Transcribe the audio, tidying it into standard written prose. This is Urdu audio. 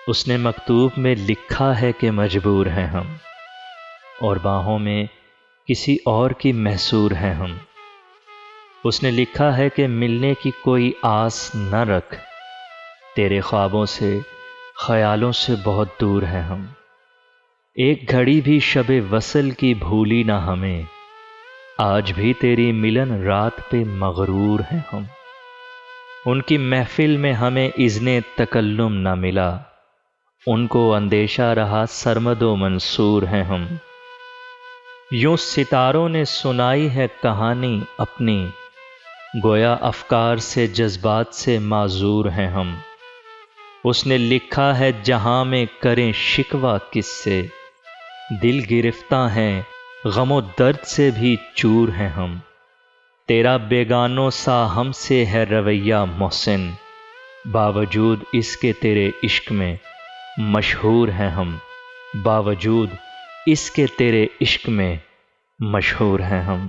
اس نے مکتوب میں لکھا ہے کہ مجبور ہیں ہم، اور باہوں میں کسی اور کی محصور ہیں ہم۔ اس نے لکھا ہے کہ ملنے کی کوئی آس نہ رکھ، تیرے خوابوں سے خیالوں سے بہت دور ہیں ہم۔ ایک گھڑی بھی شب وصل کی بھولی نہ ہمیں، آج بھی تیری ملن رات پہ مغرور ہیں ہم۔ ان کی محفل میں ہمیں اذن تکلم نہ ملا، ان کو اندیشہ رہا سرمد و منصور ہیں ہم۔ یوں ستاروں نے سنائی ہے کہانی اپنی، گویا افکار سے جذبات سے معذور ہیں ہم۔ اس نے لکھا ہے جہاں میں کریں شکوہ کس سے، دل گرفتہ ہیں غم و درد سے بھی چور ہیں ہم۔ تیرا بیگانوں سا ہم سے ہے رویہ محسن، باوجود اس کے تیرے عشق میں مشہور ہیں ہم۔ باوجود اس کے تیرے عشق میں مشہور ہیں ہم۔